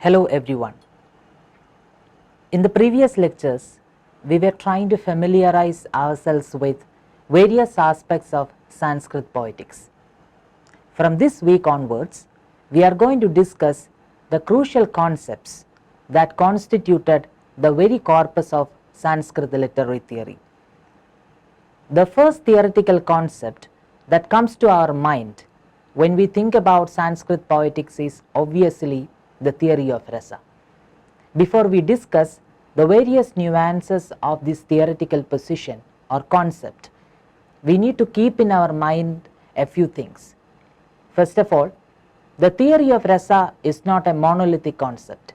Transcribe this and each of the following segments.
Hello everyone. In the previous lectures, we were trying to familiarize ourselves with various aspects of Sanskrit poetics. From this week onwards, we are going to discuss the crucial concepts that constituted the very corpus of Sanskrit literary theory. The first theoretical concept that comes to our mind when we think about Sanskrit poetics is obviously the theory of rasa. Before we discuss the various nuances of this theoretical position or concept, we need to keep in our mind a few things. First of all, the theory of rasa is not a monolithic concept.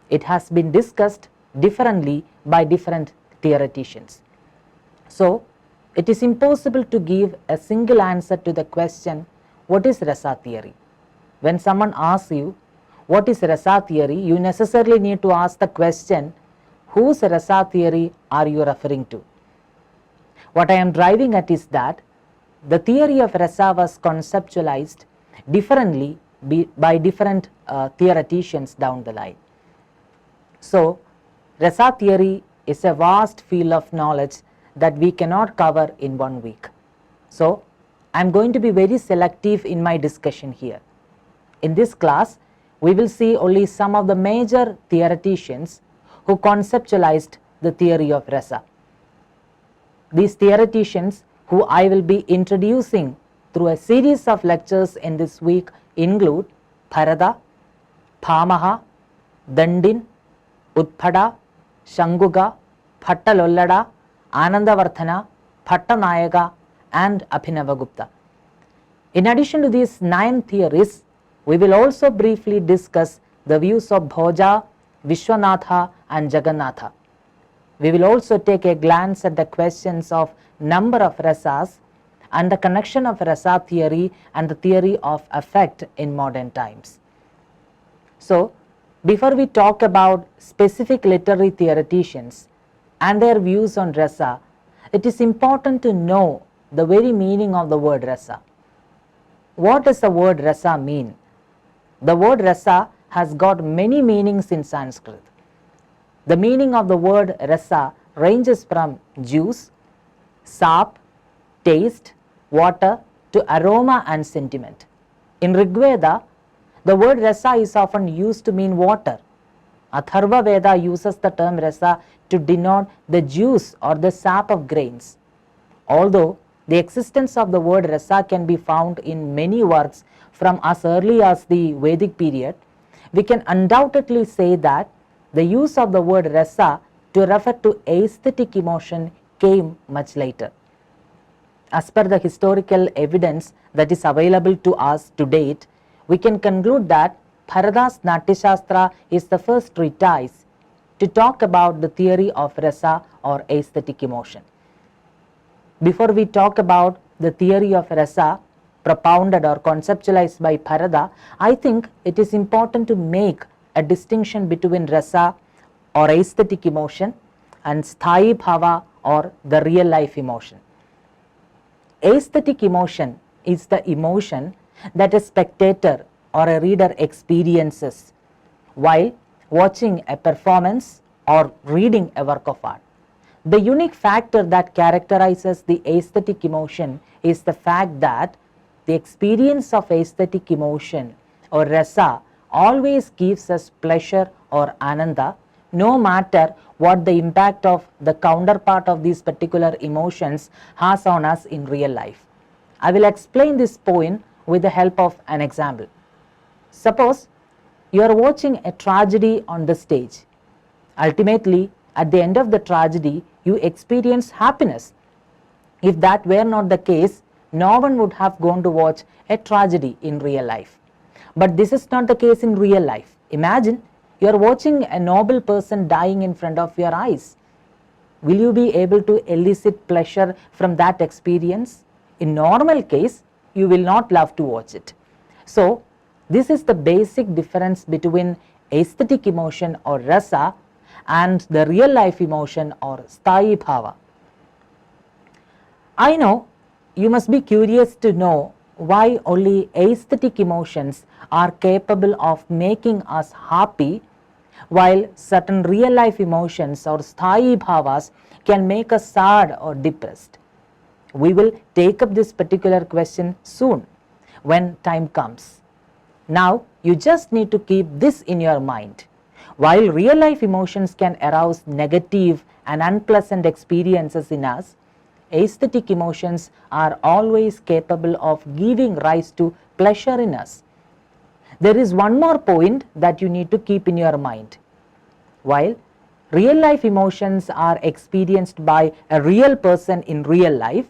It has been discussed differently by different theoreticians. So, it is impossible to give a single answer to the question, what is rasa theory? When someone asks you, what is rasa theory, you necessarily need to ask the question, whose rasa theory are you referring to? What I am driving at is that the theory of rasa was conceptualized differently by different theoreticians down the line. So, rasa theory is a vast field of knowledge that we cannot cover in 1 week. So, I am going to be very selective in my discussion here. In this class, we will see only some of the major theoreticians who conceptualized the theory of rasa. These theoreticians who I will be introducing through a series of lectures in this week include Bharata, Bhamaha, Dandin, Utpada, Shanguga, Bhattalollada, Anandavarthana, Bhattanayaka and Abhinavagupta. In addition to these 9 theories, we will also briefly discuss the views of Bhoja, Vishwanatha and Jagannatha. We will also take a glance at the questions of number of rasas and the connection of rasa theory and the theory of affect in modern times. So, before we talk about specific literary theoreticians and their views on rasa, it is important to know the very meaning of the word rasa. What does the word rasa mean? The word rasa has got many meanings in Sanskrit. The meaning of the word rasa ranges from juice, sap, taste, water to aroma and sentiment. In Rigveda, the word rasa is often used to mean water. Atharva Veda uses the term rasa to denote the juice or the sap of grains. Although the existence of the word rasa can be found in many works from as early as the Vedic period, we can undoubtedly say that the use of the word rasa to refer to aesthetic emotion came much later. As per the historical evidence that is available to us to date, we can conclude that Bharata's Nāṭyaśāstra is the first treatise to talk about the theory of rasa or aesthetic emotion. Before we talk about the theory of rasa propounded or conceptualized by Bharata, I think it is important to make a distinction between rasa or aesthetic emotion and sthayi bhava or the real life emotion. Aesthetic emotion is the emotion that a spectator or a reader experiences while watching a performance or reading a work of art. The unique factor that characterizes the aesthetic emotion is the fact that the experience of aesthetic emotion or rasa always gives us pleasure or ananda, no matter what the impact of the counterpart of these particular emotions has on us in real life. I will explain this point with the help of an example. Suppose you are watching a tragedy on the stage. Ultimately, at the end of the tragedy, you experience happiness. If that were not the case, no one would have gone to watch a tragedy in real life. But this is not the case in real life. Imagine you are watching a noble person dying in front of your eyes. Will you be able to elicit pleasure from that experience? In normal case, you will not love to watch it. So, this is the basic difference between aesthetic emotion or rasa and the real life emotion or sthayi bhava. I know you must be curious to know why only aesthetic emotions are capable of making us happy, while certain real life emotions or sthayi bhavas can make us sad or depressed. We will take up this particular question soon when time comes. Now you just need to keep this in your mind. While real life emotions can arouse negative and unpleasant experiences in us, aesthetic emotions are always capable of giving rise to pleasure in us. There is one more point that you need to keep in your mind. While real life emotions are experienced by a real person in real life,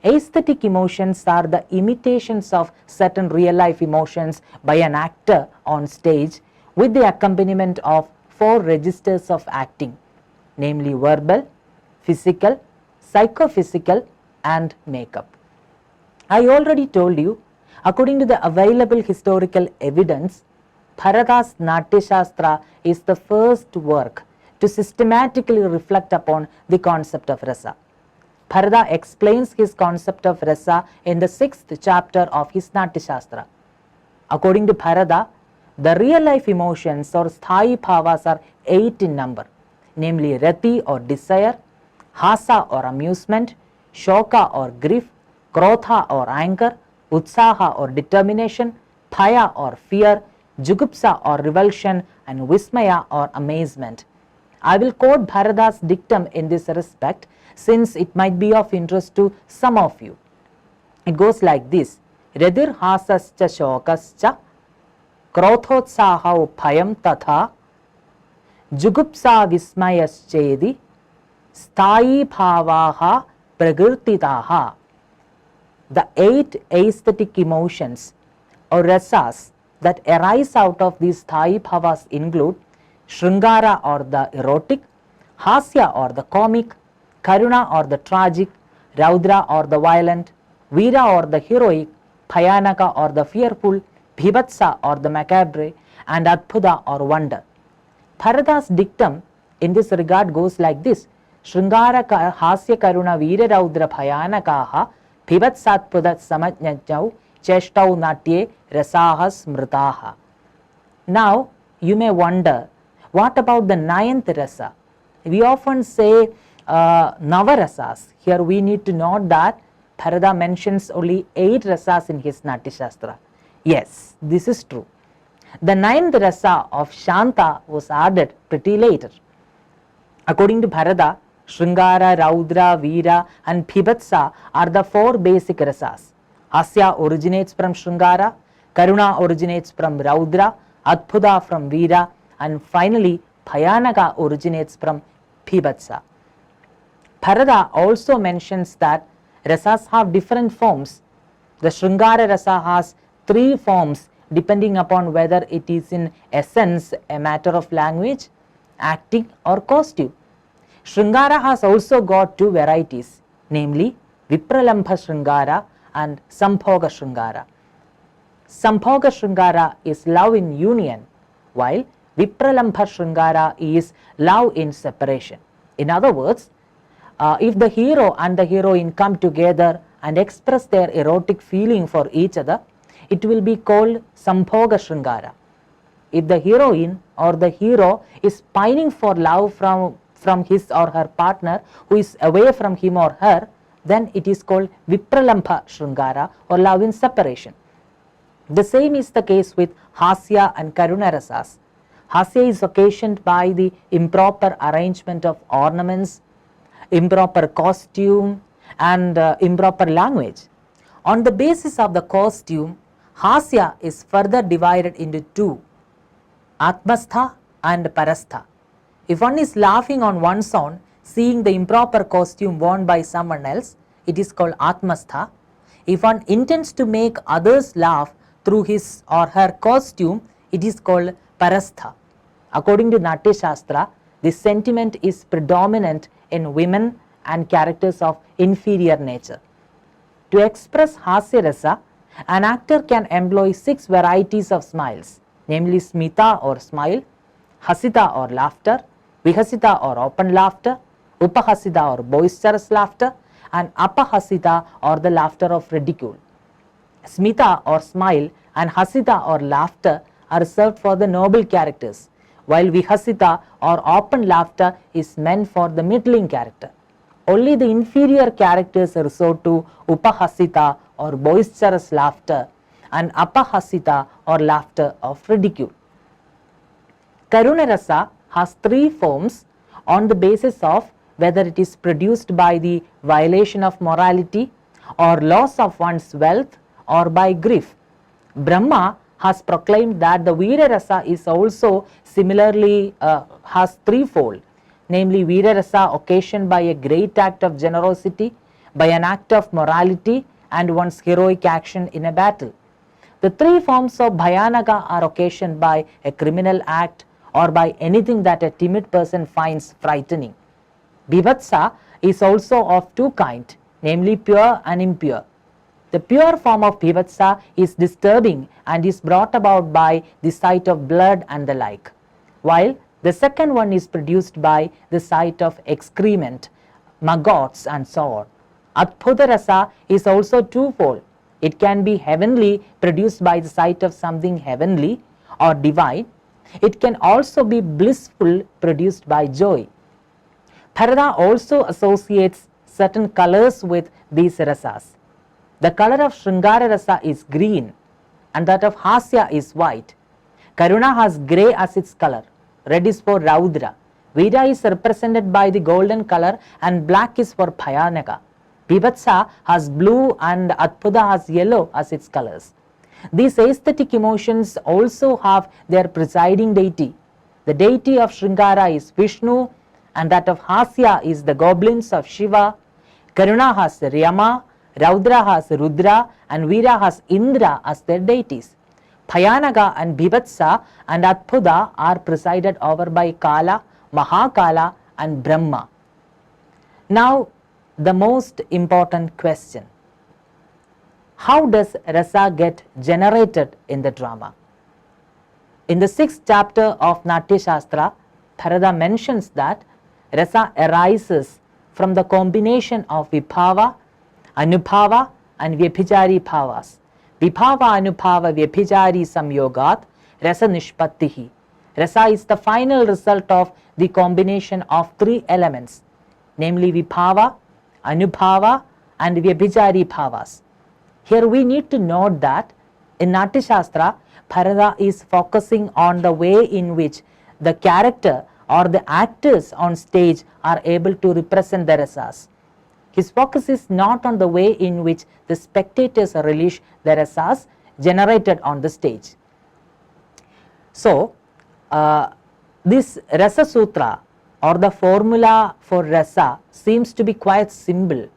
aesthetic emotions are the imitations of certain real life emotions by an actor on stage with the accompaniment of 4 registers of acting, namely verbal, physical, psychophysical and makeup. I already told you, according to the available historical evidence, Bharata's Nāṭyaśāstra is the first work to systematically reflect upon the concept of rasa. Bharata explains his concept of rasa in the 6th chapter of his Nāṭyaśāstra. According to Bharata, the real life emotions or sthayi bhavas are 8 in number, namely rati or desire, hasa or amusement, shoka or grief, krodha or anger, utsaha or determination, bhaya or fear, jugupsa or revulsion and vismaya or amazement. I will quote Bharata's dictum in this respect since it might be of interest to some of you. It goes like this: Radir hasascha shokascha krodhotsahau bhayam tatha jugupsa vismayaschedi sthayi bhavaha prakrtitaha. The 8 aesthetic emotions or rasas that arise out of these sthayi bhavas include Shringara or the erotic, Hasya or the comic, Karuna or the tragic, Raudra or the violent, Veera or the heroic, Bhayanaka or the fearful, Bhivatsa or the macabre, and Adbhuta or wonder. Bharata's dictum in this regard goes like this: Shringara Hasya Karuna Veera Raudra Bhayanakaha Bhivatsatpuda Samajnajau Cheshtau Natye Rasahas Mritaha. Now you may wonder, what about the 9th rasa? We often say Navarasas. Here we need to note that Bharata mentions only 8 rasas in his Nāṭyaśāstra. Yes, this is true. The 9th rasa of Shanta was added pretty later. According to Bharata, Shringara, Raudra, Veera and Bhivatsa are the 4 basic rasas. Hasya originates from Shringara, Karuna originates from Raudra, Adbhuta from Veera, and finally Bhayanaka originates from Bhivatsa. Bharata also mentions that rasas have different forms. The Shringara rasa has 3 forms depending upon whether it is in essence a matter of language, acting or costume. Shringara has also got 2 varieties, namely Vipralambha Shringara and Sambhoga Shringara. Sambhoga Shringara is love in union, while Vipralambha Shringara is love in separation. In other words, if the hero and the heroine come together and express their erotic feeling for each other, it will be called Sambhoga Shringara. If the heroine or the hero is pining for love from his or her partner who is away from him or her, then it is called Vipralambha Shringara or love in separation. The same is the case with Hasya and Karuna rasas. Hasya is occasioned by the improper arrangement of ornaments, improper costume and improper language. On the basis of the costume, Hasya is further divided into 2, Atmastha and Parastha. If one is laughing on one's own, seeing the improper costume worn by someone else, it is called Atmastha. If one intends to make others laugh through his or her costume, it is called Parastha. According to Nāṭyaśāstra, this sentiment is predominant in women and characters of inferior nature. To express Hasya rasa, an actor can employ 6 varieties of smiles, namely Smita or smile, Hasita or laughter, Vihasita or open laughter, Upahasita or boisterous laughter, and Apahasita or the laughter of ridicule. Smita or smile and Hasita or laughter are reserved for the noble characters, while Vihasita or open laughter is meant for the middling character. Only the inferior characters resort to Upahasita or boisterous laughter and Apahasita or laughter of ridicule. Karuna Rasa has three forms on the basis of whether it is produced by the violation of morality or loss of one's wealth or by grief. Brahma has proclaimed that the Veera Rasa is also similarly has threefold, namely Veera Rasa occasioned by a great act of generosity, by an act of morality and one's heroic action in a battle. The three forms of Bhayanaka are occasioned by a criminal act or by anything that a timid person finds frightening. Bhivatsa is also of two kinds, namely pure and impure. The pure form of Bhivatsa is disturbing and is brought about by the sight of blood and the like, while the second one is produced by the sight of excrement, maggots and so on. Adbhuta Rasa is also twofold. It can be heavenly, produced by the sight of something heavenly or divine. It can also be blissful, produced by joy. Bharata also associates certain colors with these rasas. The color of Shringara Rasa is green and that of Hasya is white. Karuna has grey as its color. Red is for Raudra. Veera is represented by the golden color and black is for Bhayanaka. Bhivatsa has blue and Adbhuta has yellow as its colors. These aesthetic emotions also have their presiding deity. The deity of Shringara is Vishnu and that of Hasya is the goblins of Shiva. Karuna has Yama, Raudra has Rudra and Veera has Indra as their deities. Bhayanaka and Bhivatsa and Adbhuta are presided over by Kala, Mahakala and Brahma. Now the most important question: how does rasa get generated in the drama? In the 6th chapter of Nāṭyaśāstra, Bharata mentions that rasa arises from the combination of Vibhava, Anubhava and Vyabhichari bhavas. Vibhava, Anubhava, Vyabhichari samyogat rasa nishpattihi. Rasa is the final result of the combination of three elements, namely Vibhava, Anubhava and Vyabhichari bhavas. Here we need to note that in Nāṭyaśāstra, Bharata is focusing on the way in which the character or the actors on stage are able to represent the rasas. His focus is not on the way in which the spectators relish the rasas generated on the stage. So, this Rasa Sutra or the formula for rasa seems to be quite simple,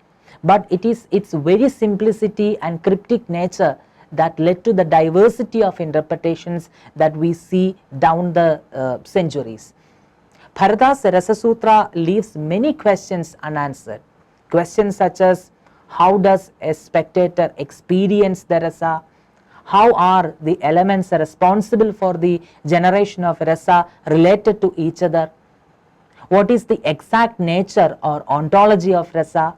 but it is its very simplicity and cryptic nature that led to the diversity of interpretations that we see down the centuries. Bharata's Rasa Sutra leaves many questions unanswered. Questions such as how does a spectator experience the rasa? How are the elements responsible for the generation of rasa related to each other? What is the exact nature or ontology of rasa?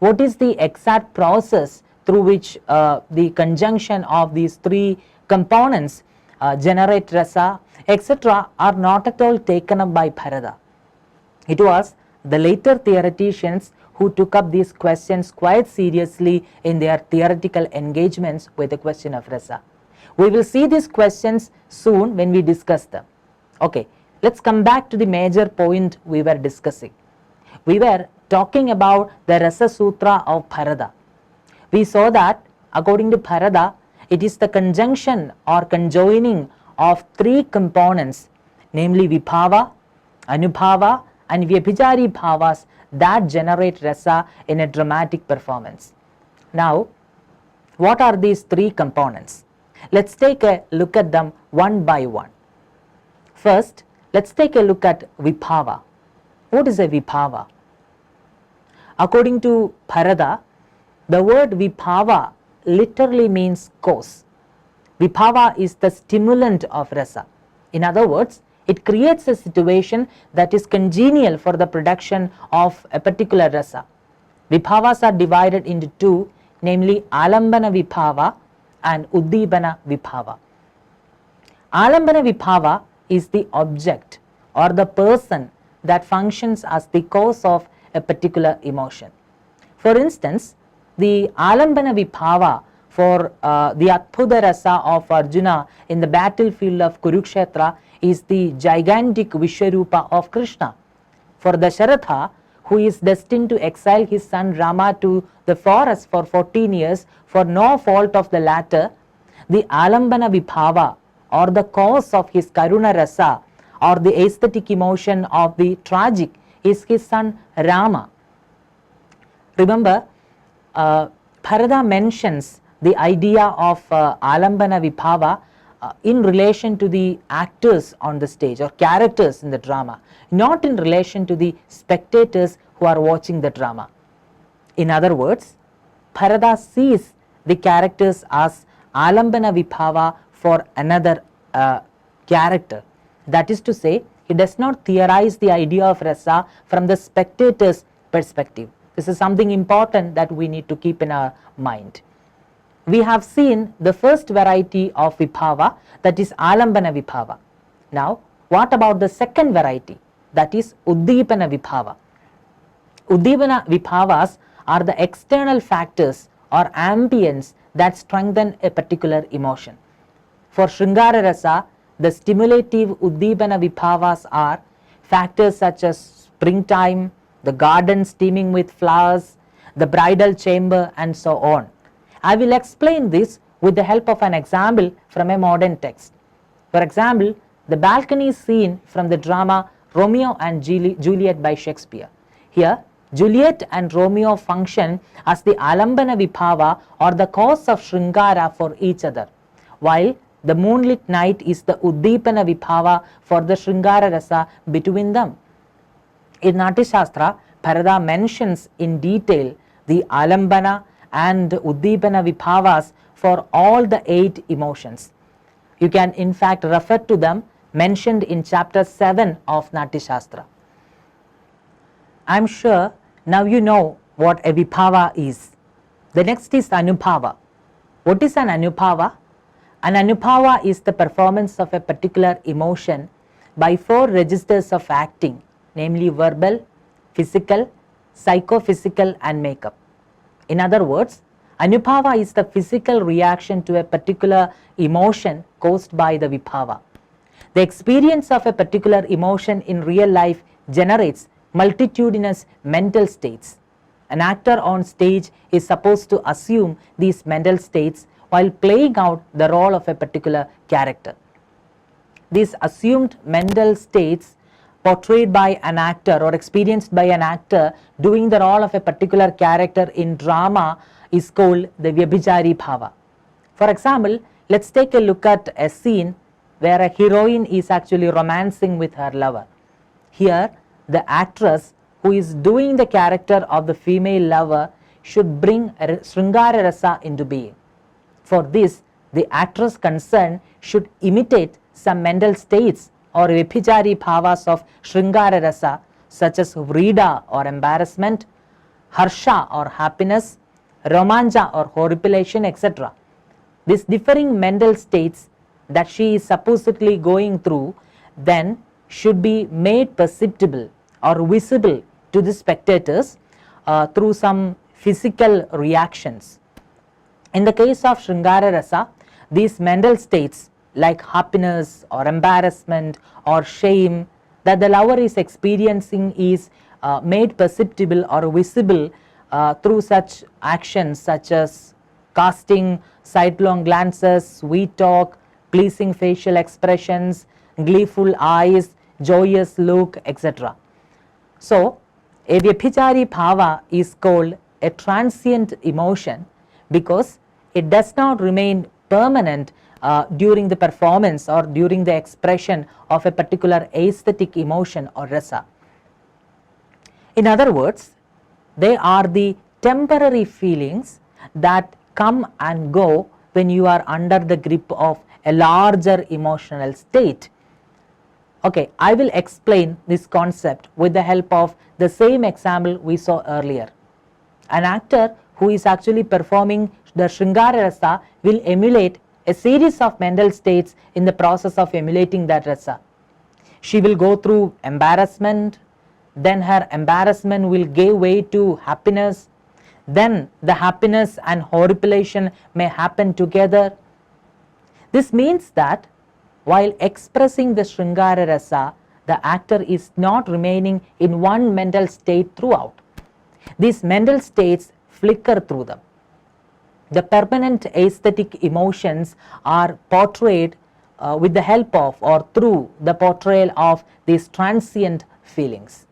What is the exact process through which the conjunction of these three components generate rasa, etc. are not at all taken up by Bharata. It was the later theoreticians who took up these questions quite seriously in their theoretical engagements with the question of rasa. We will see these questions soon when we discuss them. Okay, let's come back to the major point we were discussing. We were talking about the Rasa Sutra of Bharata. We saw that according to Bharata, it is the conjunction or conjoining of three components, namely Vibhava, Anubhava and Vyabhichari bhavas that generate rasa in a dramatic performance. Now, what are these three components? Let's take a look at them one by one. First, let's take a look at Vibhava. What is a Vibhava? According to Bharata, the word Vibhava literally means cause. Vibhava is the stimulant of rasa. In other words, it creates a situation that is congenial for the production of a particular rasa. Vibhavas are divided into two, namely Alambana Vibhava and Uddipana Vibhava. Alambana Vibhava is the object or the person that functions as the cause of a particular emotion. For instance, the Alambana Vibhava for the Adbhuta Rasa of Arjuna in the battlefield of Kurukshetra is the gigantic Vishwarupa of Krishna. For Dasharatha, who is destined to exile his son Rama to the forest for 14 years for no fault of the latter, the Alambana Vibhava or the cause of his Karuna Rasa or the aesthetic emotion of the tragic is his son Rama. Remember, Bharata mentions the idea of Alambana Vibhava in relation to the actors on the stage or characters in the drama, not in relation to the spectators who are watching the drama. In other words, Bharata sees the characters as Alambana Vibhava for another character. That is to say, he does not theorize the idea of rasa from the spectator's perspective. This is something important that we need to keep in our mind. We have seen the first variety of Vibhava, that is Alambana Vibhava. Now, what about the second variety, that is Uddipana Vibhava? Uddipana Vibhavas are the external factors or ambience that strengthen a particular emotion. For Sringara Rasa, the stimulative Uddipana Vibhavas are factors such as springtime, the garden steaming with flowers, the bridal chamber, and so on. I will explain this with the help of an example from a modern text. For example, the balcony scene from the drama Romeo and Juliet by Shakespeare. Here, Juliet and Romeo function as the Alambana Vibhava or the cause of Sringara for each other, while the moonlit night is the Uddipana Vibhava for the Sringara Rasa between them. In Nāṭyaśāstra, Bharata mentions in detail the Alambana and Uddipana Vibhavas for all the 8 emotions. You can in fact refer to them mentioned in chapter 7 of Nāṭyaśāstra. I am sure now you know what a Vibhava is. The next is Anubhava. What is an Anubhava? An Anubhava is the performance of a particular emotion by 4 registers of acting, namely verbal, physical, psychophysical, and makeup. In other words, Anubhava is the physical reaction to a particular emotion caused by the Vibhava. The experience of a particular emotion in real life generates multitudinous mental states. An actor on stage is supposed to assume these mental states while playing out the role of a particular character. These assumed mental states portrayed by an actor or experienced by an actor doing the role of a particular character in drama is called the Vyabhichari Bhava. For example, let's take a look at a scene where a heroine is actually romancing with her lover. Here, the actress who is doing the character of the female lover should bring Sringara Rasa into being. For this, the actress concerned should imitate some mental states or Vyabhichari Bhavas of Sringara Rasa, such as Vrida or embarrassment, Harsha or happiness, Romanja or horripilation, etc. These differing mental states that she is supposedly going through then should be made perceptible or visible to the spectators through some physical reactions. In the case of Sringara Rasa, these mental states like happiness or embarrassment or shame that the lover is experiencing is made perceptible or visible through such actions such as casting sidelong glances, sweet talk, pleasing facial expressions, gleeful eyes, joyous look, etc. So, a Vyabhichari Bhava is called a transient emotion because it does not remain permanent during the performance or during the expression of a particular aesthetic emotion or rasa. In other words, they are the temporary feelings that come and go when you are under the grip of a larger emotional state. Okay, I will explain this concept with the help of the same example we saw earlier. An actor who is actually performing the Shringara Rasa will emulate a series of mental states in the process of emulating that rasa. She will go through embarrassment, then her embarrassment will give way to happiness, then the happiness and horripilation may happen together. This means that while expressing the Shringara Rasa, the actor is not remaining in one mental state throughout. These mental states flicker through them. The permanent aesthetic emotions are portrayed with the help of or through the portrayal of these transient feelings.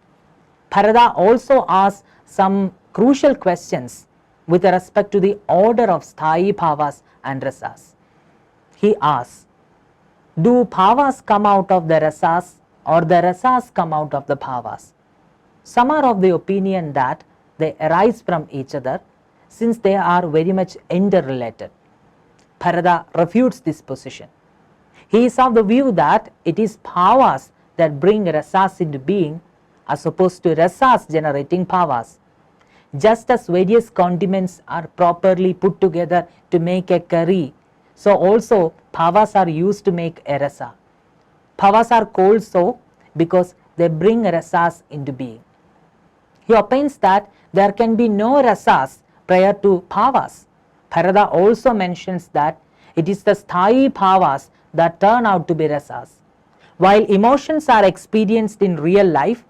Bharata also asks some crucial questions with respect to the order of sthayi bhavas and rasas. He asks, do bhavas come out of the rasas or the rasas come out of the bhavas? Some are of the opinion that they arise from each other, since they are very much interrelated. Bharata refutes this position. He is of the view that it is bhavas that bring rasas into being as opposed to rasas generating bhavas. Just as various condiments are properly put together to make a curry, so also bhavas are used to make a rasa. Bhavas are called so because they bring rasas into being. He opines that there can be no rasas prior to bhavas. Bharata also mentions that it is the sthayi bhavas that turn out to be rasas. While emotions are experienced in real life,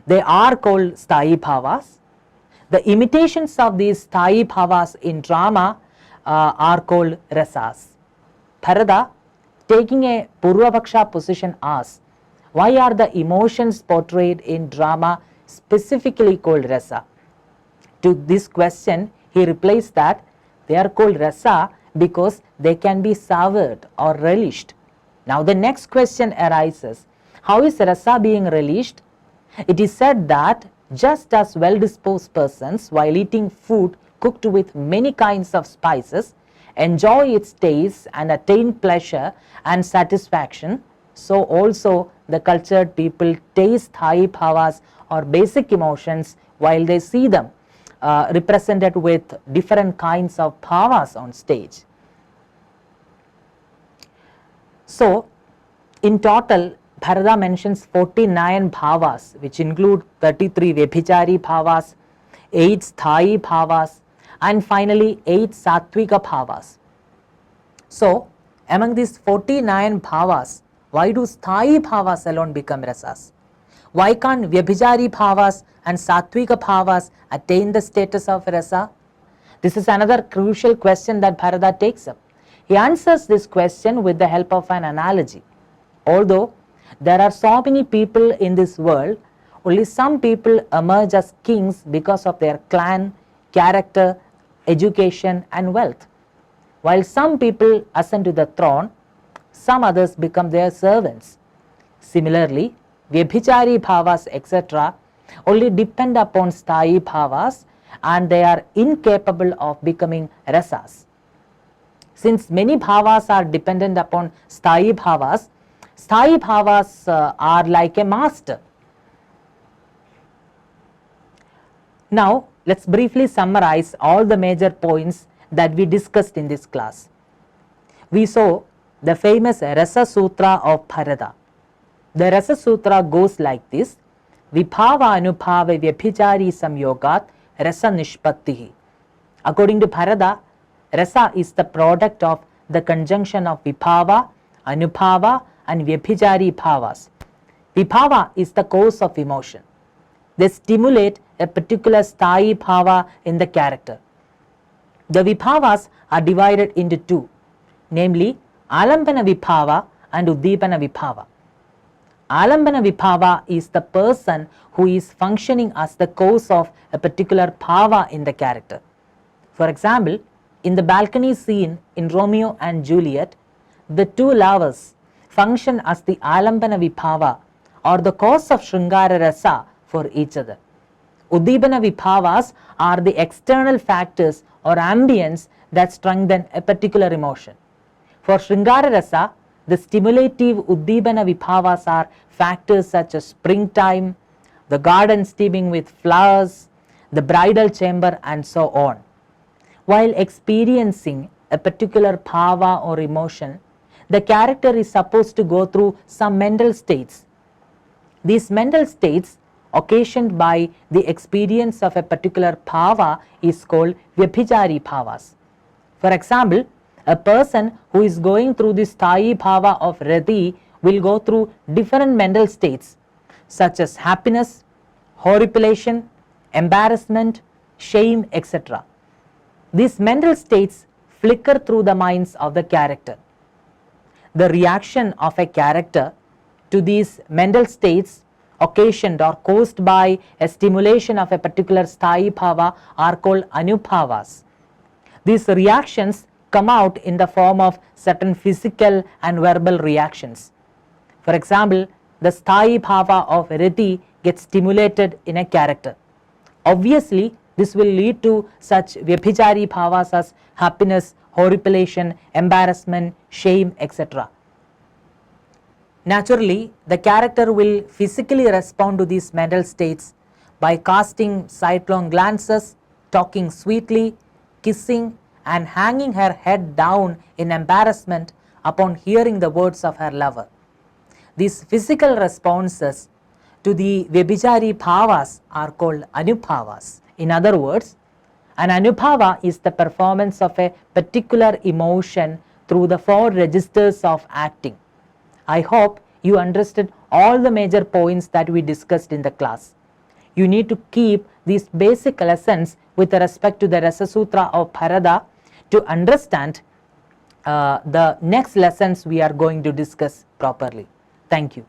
they are called sthayi bhavas. The imitations of these sthayi bhavas in drama are called rasas. Bharata, taking a Purvapaksha position, asks, why are the emotions portrayed in drama specifically called rasa? To this question, he replies that they are called rasa because they can be savored or relished. Now the next question arises, how is rasa being relished? It is said that just as well-disposed persons, while eating food cooked with many kinds of spices, enjoy its taste and attain pleasure and satisfaction, so also the cultured people taste sthayi bhavas or basic emotions while they see them represented with different kinds of bhavas on stage. So, in total, Bharata mentions 49 bhavas, which include 33 Vyabhichari bhavas, 8 sthayi bhavas, and finally 8 sattvika bhavas. So, among these 49 bhavas, why do sthayi bhavas alone become rasas? Why can't Vyabhichari bhavas and sattvika bhavas attain the status of rasa? This is another crucial question that Bharata takes up. He answers this question with the help of an analogy. Although there are so many people in this world, only some people emerge as kings because of their clan, character, education and wealth. While some people ascend to the throne, some others become their servants. Similarly, Vyabhichari bhavas etc. only depend upon sthayi bhavas and they are incapable of becoming rasas. Since many bhavas are dependent upon sthayi bhavas are like a master. Now, let's briefly summarize all the major points that we discussed in this class. We saw the famous Rasa Sutra of Bharata. The Rasa Sutra goes like this: Vibhava Anubhava Vyabhichari Samyogat Rasa Nishpattihi. According to Bharata, rasa is the product of the conjunction of Vibhava, Anubhava and Vyabhichari bhavas. Vibhava is the cause of emotion. They stimulate a particular sthayi bhava in the character. The Vibhavas are divided into two, namely Alambana Vibhava and Uddipana Vibhava. Alambana Vibhava is the person who is functioning as the cause of a particular bhava in the character. For example, in the balcony scene in Romeo and Juliet, the two lovers function as the Alambana Vibhava or the cause of Shringara Rasa for each other. Uddipana Vibhavas are the external factors or ambience that strengthen a particular emotion. For Shringara Rasa, the stimulative Uddipana Vibhavas are factors such as springtime, the garden steaming with flowers, the bridal chamber and so on. while experiencing a particular bhava or emotion, the character is supposed to go through some mental states. These mental states occasioned by the experience of a particular bhava is called vyabhichari bhavas. For example, a person who is going through the sthayi bhava of rati will go through different mental states such as happiness, horripilation, embarrassment, shame, etc. These mental states flicker through the minds of the character. The reaction of a character to these mental states occasioned or caused by a stimulation of a particular sthayi bhava are called anubhavas. These reactions come out in the form of certain physical and verbal reactions. For example, the sthayi bhava of rati gets stimulated in a character. Obviously, this will lead to such vyabhichari bhavas as happiness, horripilation, embarrassment, shame, etc. Naturally, the character will physically respond to these mental states by casting sidelong glances, talking sweetly, kissing, and hanging her head down in embarrassment upon hearing the words of her lover. These physical responses to the vyabhichari bhavas are called anubhavas. In other words, an anubhava is the performance of a particular emotion through the four registers of acting. I hope you understood all the major points that we discussed in the class. You need to keep these basic lessons with respect to the Rasa Sutra of Bharata to understand the next lessons we are going to discuss properly. Thank you.